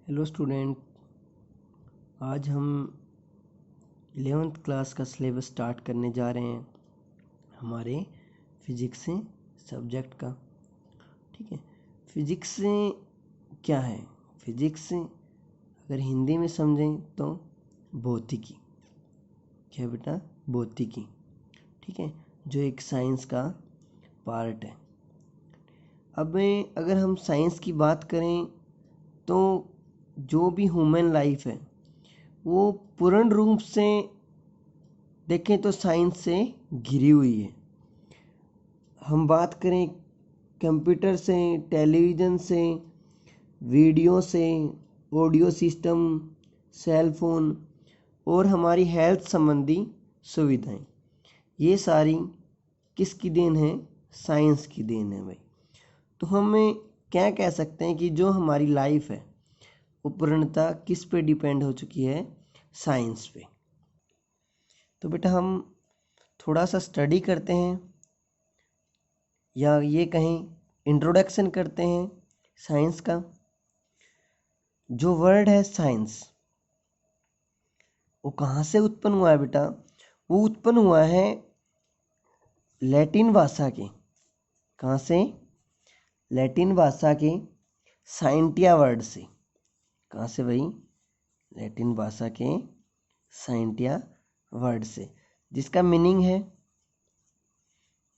Hello student, आज हम 11th class का सिलेबस स्टार्ट करने जा रहे हैं हमारे फिजिक्स से सब्जेक्ट का। ठीक है, फिजिक्स से क्या है? फिजिक्स से अगर हिंदी में समझें तो भौतिकी। क्या बेटा? भौतिकी। ठीक है, जो एक साइंस का पार्ट है। अब अगर हम साइंस की बात करें तो जो भी ह्यूमन लाइफ है वो पूर्ण रूप से देखें तो साइंस से घिरी हुई है। हम बात करें कंप्यूटर से, टेलीविज़न से, वीडियो से, ऑडियो सिस्टम, सेल फोन और हमारी हेल्थ संबंधी सुविधाएं, ये सारी किसकी देन है? साइंस की देन है भाई। तो हमें क्या कह सकते हैं कि जो हमारी लाइफ है वो पूर्णतः किस पे डिपेंड हो चुकी है? साइंस पे। तो बेटा हम थोड़ा सा स्टडी करते हैं, या ये कहें इंट्रोडक्शन करते हैं साइंस का। जो वर्ड है साइंस, वो कहाँ से उत्पन्न हुआ है बेटा? वो उत्पन्न हुआ है लैटिन भाषा के। कहाँ से? लैटिन भाषा के साइंटिया वर्ड से। कहाँ से भाई? लैटिन भाषा के साइंटिया वर्ड से, जिसका मीनिंग है,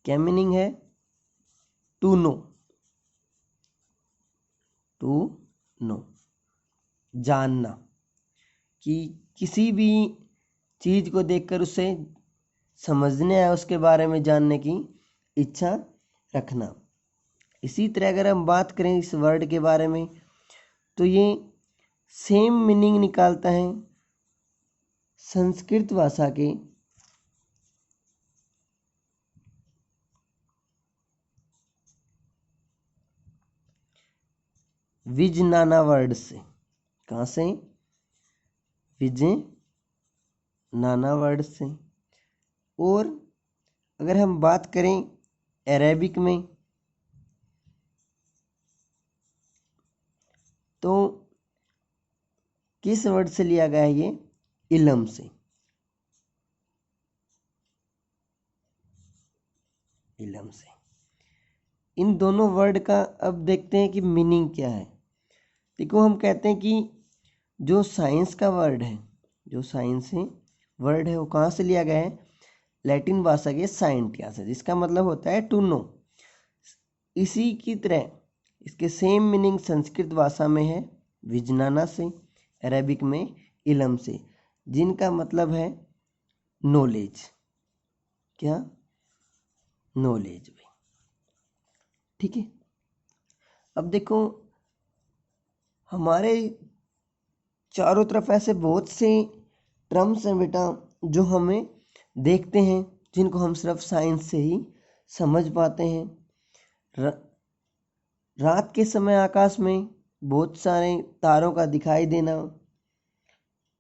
क्या मीनिंग है? To know. टू नो, जानना, कि किसी भी चीज़ को देखकर उसे समझने या उसके बारे में जानने की इच्छा रखना। इसी तरह अगर हम बात करें इस वर्ड के बारे में तो ये सेम मीनिंग निकालता है संस्कृत भाषा के विजनाना वर्ड से। कहाँ से? विजनाना वर्ड से। और अगर हम बात करें अरेबिक में तो किस वर्ड से लिया गया है? ये इलम से। इलम से। इन दोनों वर्ड का अब देखते हैं कि मीनिंग क्या है। देखो, हम कहते हैं कि जो साइंस का वर्ड है, जो साइंस है वर्ड है, वो कहाँ से लिया गया है? लैटिन भाषा के साइंटिया से, जिसका मतलब होता है टू नो। इसी की तरह इसके सेम मीनिंग संस्कृत भाषा में है विजनाना से, अरेबिक में इलम से, जिनका मतलब है नॉलेज। क्या? नॉलेज भाई। ठीक है, अब देखो हमारे चारों तरफ ऐसे बहुत से टर्म्स हैं बेटा जो हमें देखते हैं, जिनको हम सिर्फ साइंस से ही समझ पाते हैं। रात के समय आकाश में बहुत सारे तारों का दिखाई देना,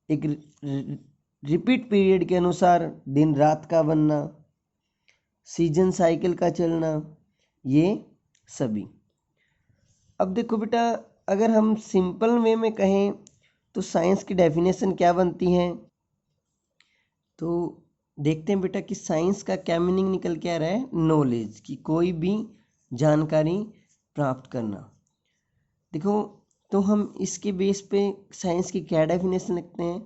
एक रिपीट पीरियड के अनुसार दिन रात का बनना, सीजन साइकिल का चलना, ये सभी। अब देखो बेटा, अगर हम सिंपल वे में कहें तो साइंस की डेफिनेशन क्या बनती है? तो देखते हैं बेटा कि साइंस का क्या मीनिंग निकल के आ रहा है? नॉलेज, की कोई भी जानकारी प्राप्त करना। देखो, तो हम इसके बेस पे साइंस की क्या डेफिनेशन लिखते हैं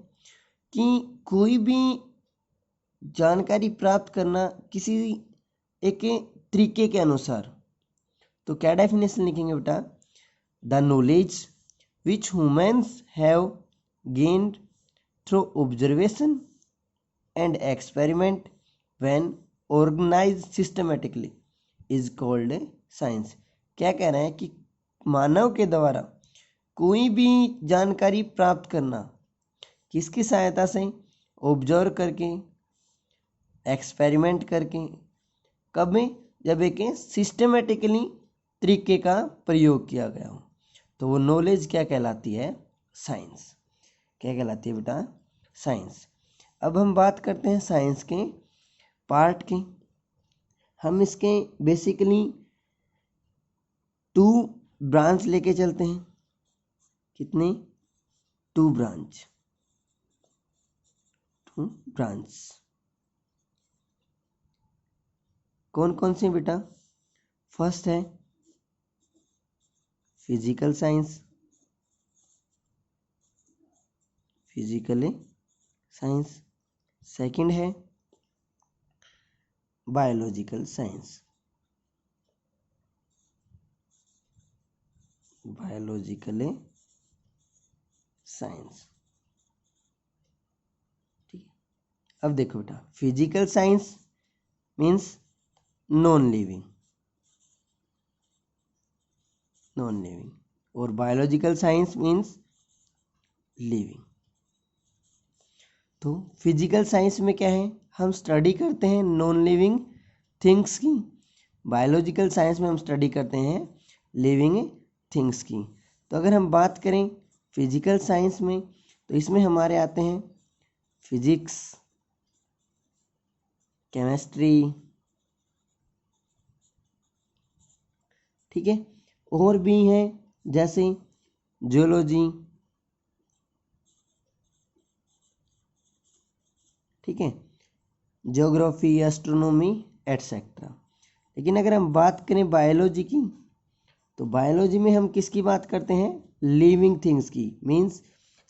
कि कोई भी जानकारी प्राप्त करना किसी एक तरीके के अनुसार। तो क्या डेफिनेशन लिखेंगे बेटा? The knowledge which humans have gained through observation and experiment when organized systematically is called science। क्या कह रहे हैं कि मानव के द्वारा कोई भी जानकारी प्राप्त करना, किसकी सहायता से? ऑब्जर्व करके, एक्सपेरिमेंट करके। कब में? जब एक सिस्टमेटिकली तरीके का प्रयोग किया गया हो, तो वो नॉलेज क्या कहलाती है? साइंस। क्या कहलाती है बेटा? साइंस। अब हम बात करते हैं साइंस के पार्ट की। हम इसके बेसिकली 2 ब्रांच लेके चलते हैं। कितने? Two branch, two branch. कौन कौन सी बेटा? फर्स्ट है physical science, physical science. Second है बायोलॉजिकल साइंस, बायोलॉजिकल साइंस। ठीक है, अब देखो बेटा, physical science means non living, non living, और बायोलॉजिकल साइंस मीन्स लिविंग। तो फिजिकल साइंस में क्या है, हम स्टडी करते हैं नॉन लिविंग थिंग्स की। बायोलॉजिकल साइंस में हम स्टडी करते हैं लिविंग थिंग्स की। तो अगर हम बात करें फिजिकल साइंस में, तो इसमें हमारे आते हैं फिजिक्स, केमिस्ट्री, ठीक है, और भी हैं जैसे जियोलॉजी, ठीक है, ज्योग्राफी, एस्ट्रोनॉमी एटसेट्रा। लेकिन अगर हम बात करें बायोलॉजी की, तो बायोलॉजी में हम किसकी बात करते हैं, लिविंग थिंग्स की, मीन्स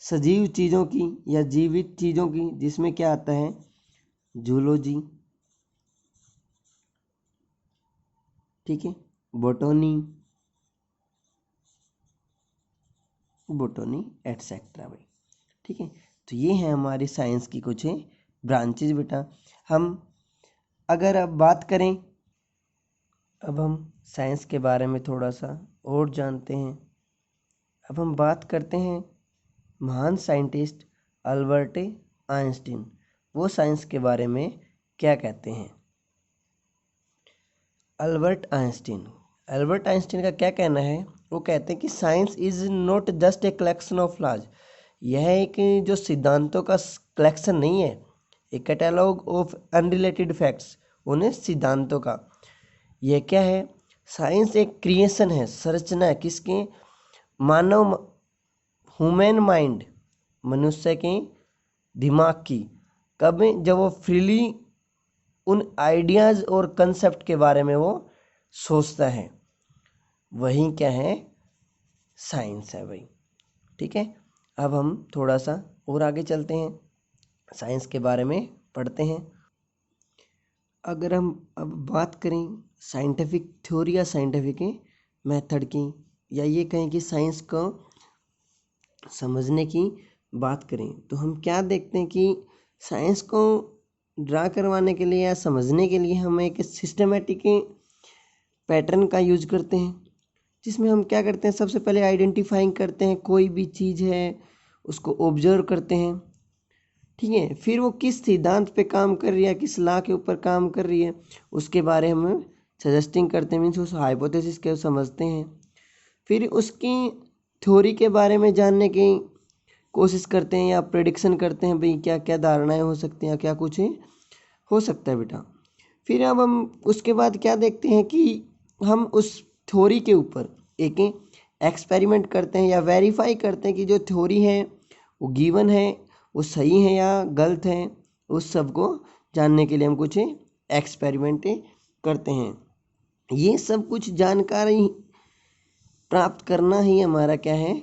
सजीव चीज़ों की या जीवित चीज़ों की, जिसमें क्या आता है जूलॉजी, ठीक है, बोटनी, बोटनी एटसेट्रा भाई। ठीक है, तो ये है हमारी साइंस की कुछ ब्रांचेज बेटा। हम अगर अब बात करें, अब हम साइंस के बारे में थोड़ा सा और जानते हैं। अब हम बात करते हैं महान साइंटिस्ट अल्बर्ट आइंस्टीन, वो साइंस के बारे में क्या कहते हैं। अल्बर्ट आइंस्टीन का क्या कहना है, वो कहते हैं कि science is not just a collection of laws, यह एक जो सिद्धांतों का कलेक्शन नहीं है, एक कैटलॉग ऑफ अनरिलेटेड फैक्ट्स, उन्हें सिद्धांतों का। यह क्या है, साइंस एक क्रिएशन है, संरचना है किसके, मानव, ह्यूमन माइंड, मनुष्य के दिमाग की। कब, जब वो फ्रीली उन आइडियाज़ और कंसेप्ट के बारे में वो सोचता है, वही क्या है, साइंस है भाई। ठीक है, अब हम थोड़ा सा और आगे चलते हैं, साइंस के बारे में पढ़ते हैं। अगर हम अब बात करें साइंटिफिक थ्योरी या साइंटिफिक मेथड की, या ये कहें कि साइंस को समझने की बात करें, तो हम क्या देखते हैं कि साइंस को ड्रा करवाने के लिए या समझने के लिए हम एक सिस्टमेटिक पैटर्न का यूज करते हैं, जिसमें हम क्या करते हैं, सबसे पहले आइडेंटिफाइंग करते हैं कोई भी चीज़ है, उसको ऑब्जर्व करते हैं, ठीक है, फिर वो किस सिद्धांत पे काम कर रही है, किस लॉ के ऊपर काम कर रही है, उसके बारे में सजेस्टिंग करते हैं, मीन्स उस हाइपोथेसिस के समझते हैं, फिर उसकी थ्योरी के बारे में जानने की कोशिश करते हैं या प्रेडिक्शन करते हैं, भाई क्या क्या धारणाएं हो सकती हैं, क्या कुछ हो सकता है बेटा। फिर अब हम उसके बाद क्या देखते हैं कि हम उस थ्योरी के ऊपर एक एक्सपेरिमेंट करते हैं या वेरीफाई करते हैं कि जो थ्योरी है वो गिवन है, वो सही है या गलत है। उस सब को जानने के लिए हम कुछ एक्सपेरिमेंट करते हैं। ये सब कुछ जानकारी प्राप्त करना ही हमारा क्या है,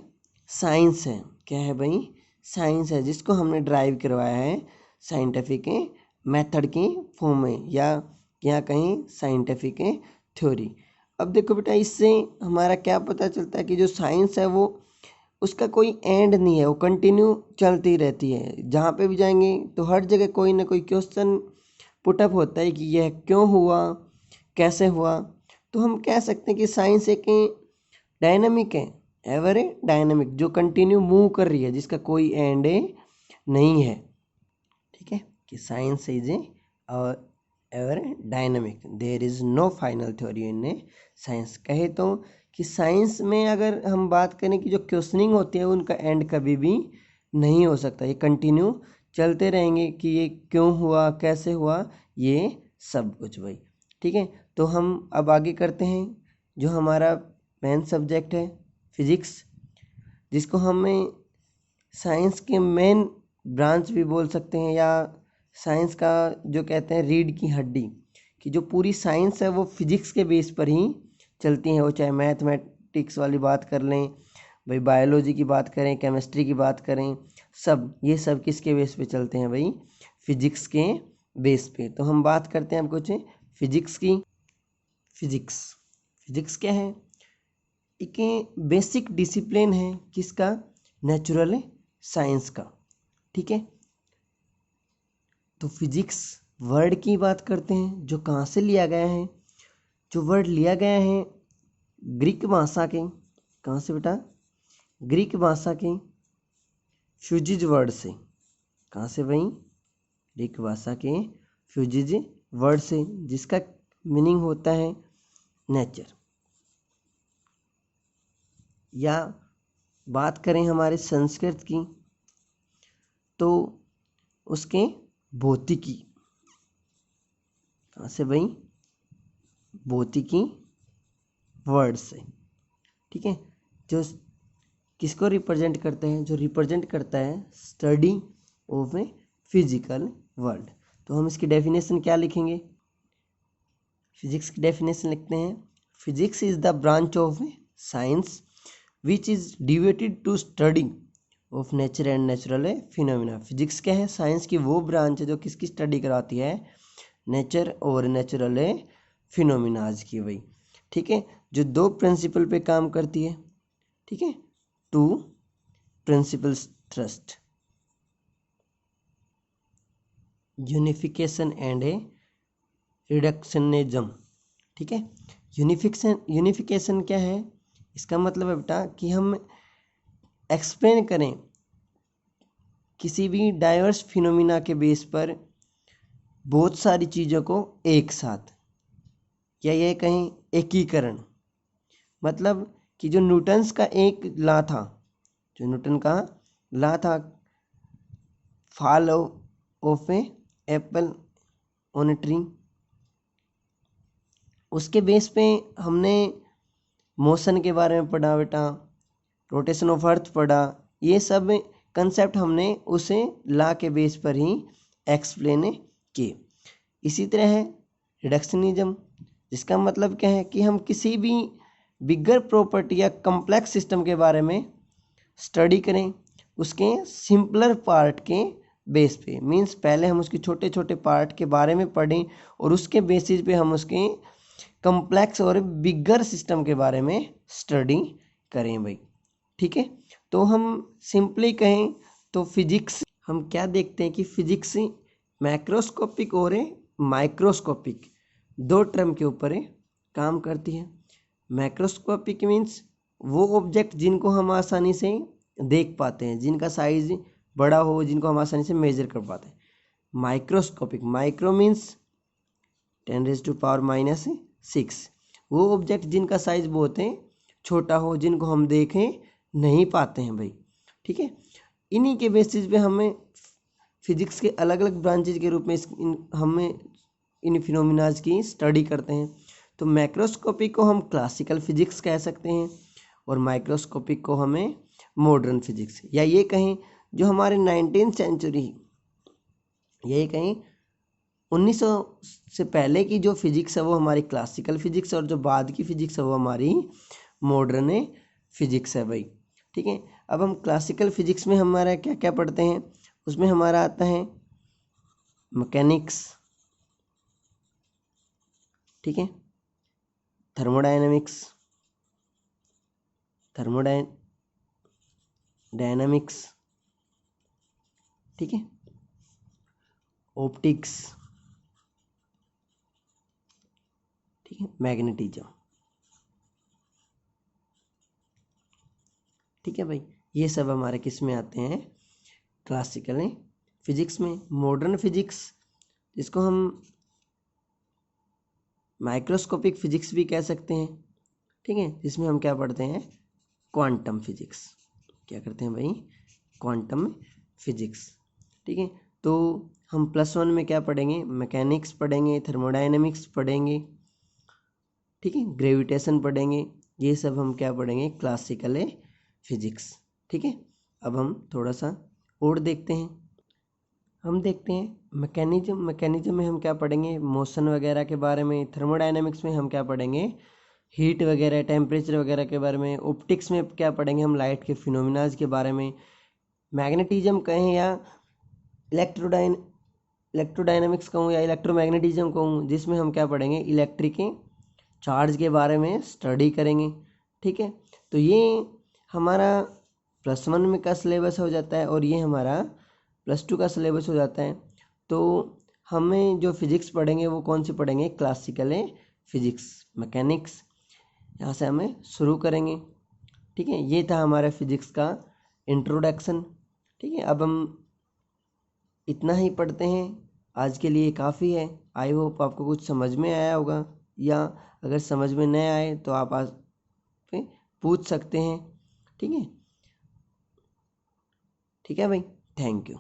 साइंस है। क्या है भाई, साइंस है, जिसको हमने ड्राइव करवाया है साइंटिफिक मेथड के फॉर्म में, या कहीं साइंटिफिक थ्योरी। अब देखो बेटा, इससे हमारा क्या पता चलता है कि जो साइंस है वो, उसका कोई एंड नहीं है, वो कंटिन्यू चलती रहती है। जहाँ पे भी जाएंगे तो हर जगह कोई ना कोई क्वेश्चन पुटअप होता है कि यह क्यों हुआ, कैसे हुआ। तो हम कह सकते हैं कि साइंस एक डायनामिक है, एवर डायनामिक, जो कंटिन्यू मूव कर रही है, जिसका कोई एंड नहीं है। ठीक है, कि science is ever dynamic, there is no final theory in science. कहे तो कि साइंस में अगर हम बात करें कि जो क्वेश्चनिंग होती है उनका एंड कभी भी नहीं हो सकता, ये कंटिन्यू चलते रहेंगे कि ये क्यों हुआ, कैसे हुआ, ये सब कुछ भाई। ठीक है, तो हम अब आगे करते हैं जो हमारा मेन सब्जेक्ट है फिजिक्स, जिसको हमें साइंस के मेन ब्रांच भी बोल सकते हैं, या साइंस का जो कहते हैं रीढ़ की हड्डी, कि जो पूरी साइंस है वो फिजिक्स के बेस पर ही चलती है। वो चाहे मैथमेटिक्स वाली बात कर लें भाई, बायोलॉजी की बात करें, केमिस्ट्री की बात करें, ये सब किसके बेस पे चलते हैं भाई? फिजिक्स के बेस पे। तो हम बात करते हैं अब कुछ फिजिक्स की। फिजिक्स क्या है? एक बेसिक डिसिप्लिन है किसका? नेचुरल साइंस का। ठीक है, तो फिजिक्स वर्ड की बात करते हैं, जो कहाँ से लिया गया है। जो वर्ड लिया गया है ग्रीक भाषा के, कहाँ से बेटा? ग्रीक भाषा के फ्यूजिज वर्ड से। कहाँ से भाई? ग्रीक भाषा के फ्यूजिज वर्ड से, जिसका मीनिंग होता है नेचर। या बात करें हमारे संस्कृत की, तो उसके भौतिकी। कहाँ से भाई? भौतिकी वर्ड से। ठीक है, जो किसको रिप्रेजेंट करते हैं? जो रिप्रेजेंट करता है study of a physical world. तो हम इसकी डेफिनेशन क्या लिखेंगे? फिजिक्स की डेफिनेशन लिखते हैं, physics is the branch of science which is devoted to study of nature and natural phenomena. Physics क्या है? साइंस की वो ब्रांच है जो किसकी स्टडी कराती है? नेचर और नेचुरल फिनोमिनाज की भाई। ठीक है, जो दो प्रिंसिपल पे काम करती है। ठीक है, to principles trust, unification and reductionism. ठीक है, यूनिफिकेशन क्या है? इसका मतलब है बेटा कि हम एक्सप्लेन करें किसी भी डाइवर्स फिनोमिना के बेस पर बहुत सारी चीज़ों को एक साथ, या ये कहें एकीकरण। मतलब कि जो न्यूटन्स का एक लॉ था, जो न्यूटन का लॉ था, fall of A Apple on a tree, उसके बेस पे हमने मोशन के बारे में पढ़ा बेटा, रोटेशन ऑफ अर्थ पढ़ा। ये सब कंसेप्ट हमने उसे लॉ के बेस पर ही एक्सप्लेन किए। इसी तरह है रिडक्शनिज्म, जिसका मतलब क्या है कि हम किसी भी बिगर प्रॉपर्टी या कम्प्लेक्स सिस्टम के बारे में स्टडी करें उसके सिंपलर पार्ट के बेस पे। मींस पहले हम उसके छोटे छोटे पार्ट के बारे में पढ़ें और उसके बेसिस पे हम उसके कम्प्लेक्स और बिगर सिस्टम के बारे में स्टडी करें भाई। ठीक है, तो हम सिंपली कहें तो फिजिक्स हम क्या देखते हैं कि फिजिक्स मैक्रोस्कोपिक और माइक्रोस्कोपिक दो टर्म के ऊपर काम करती है। मैक्रोस्कोपिक मीन्स वो ऑब्जेक्ट जिनको हम आसानी से देख पाते हैं, जिनका साइज बड़ा हो, जिनको हम आसानी से मेजर कर पाते हैं। माइक्रोस्कोपिक, माइक्रो मीन्स 10⁻⁻⁶, वो ऑब्जेक्ट जिनका साइज बहुत है छोटा हो, जिनको हम देखें नहीं पाते हैं भाई। ठीक है, इन्हीं के बेसिस पे हमें फिजिक्स के अलग अलग ब्रांचेज के रूप में हमें इन फिनोमिनाज की स्टडी करते हैं। तो मैक्रोस्कोपिक को हम क्लासिकल फिजिक्स कह सकते हैं और माइक्रोस्कोपिक को हमें मॉडर्न फिजिक्स, या ये कहें जो हमारे 19वीं सेंचुरी, यही कहें 1900 से पहले की जो फिजिक्स है वो हमारी क्लासिकल फिजिक्स, और जो बाद की फिजिक्स है वो हमारी मॉडर्न फिजिक्स है भाई। ठीक है, अब हम क्लासिकल फिजिक्स में हमारा क्या क्या पढ़ते हैं? उसमें हमारा आता है मैकेनिक्स, ठीक है, थर्मोडायनामिक्स, डायनामिक्स, ठीक है, ऑप्टिक्स, ठीक है, मैग्नेटिज्म। ठीक है भाई, ये सब हमारे किस में आते हैं? क्लासिकल फिजिक्स में। मॉडर्न फिजिक्स, जिसको हम माइक्रोस्कोपिक फिजिक्स भी कह सकते हैं, ठीक है, जिसमें हम क्या पढ़ते हैं? Quantum physics. क्या करते हैं भाई? Quantum physics. ठीक है, तो हम +1 में क्या पढ़ेंगे? मैकेनिक्स पढ़ेंगे, थर्मोडायनेमिक्स पढ़ेंगे, ठीक है, ग्रेविटेशन पढ़ेंगे। ये सब हम क्या पढ़ेंगे? Classical physics. ठीक है, अब हम थोड़ा सा और देखते हैं। हम देखते हैं मैकेनिज्म में हम क्या पढ़ेंगे, मोशन वगैरह के बारे में। थर्मोडायनेमिक्स में हम क्या पढ़ेंगे, हीट वगैरह, टेम्परेचर वगैरह के बारे में। ऑप्टिक्स में क्या पढ़ेंगे हम, लाइट के फिनोमिनाज के बारे में। मैग्नेटिज्म कहें या इलेक्ट्रोडायनेमिक्स कहूँ या इलेक्ट्रोमैग्नेटिज्म कहूँ, जिसमें हम क्या पढ़ेंगे, इलेक्ट्रिक चार्ज के बारे में स्टडी करेंगे। ठीक है, तो ये हमारा +1 में का सिलेबस हो जाता है और ये हमारा +2 का सिलेबस हो जाता है। तो हमें जो फिजिक्स पढ़ेंगे वो कौन सी पढ़ेंगे, क्लासिकल फिजिक्स, मैकेनिक्स, यहाँ से हमें शुरू करेंगे। ठीक है, ये था हमारा फिजिक्स का इंट्रोडक्शन। ठीक है, अब हम इतना ही पढ़ते हैं, आज के लिए काफ़ी है। आई होप आपको कुछ समझ में आया होगा, या अगर समझ में नहीं आए तो आप आज पे पूछ सकते हैं। ठीक है भाई, थैंक यू।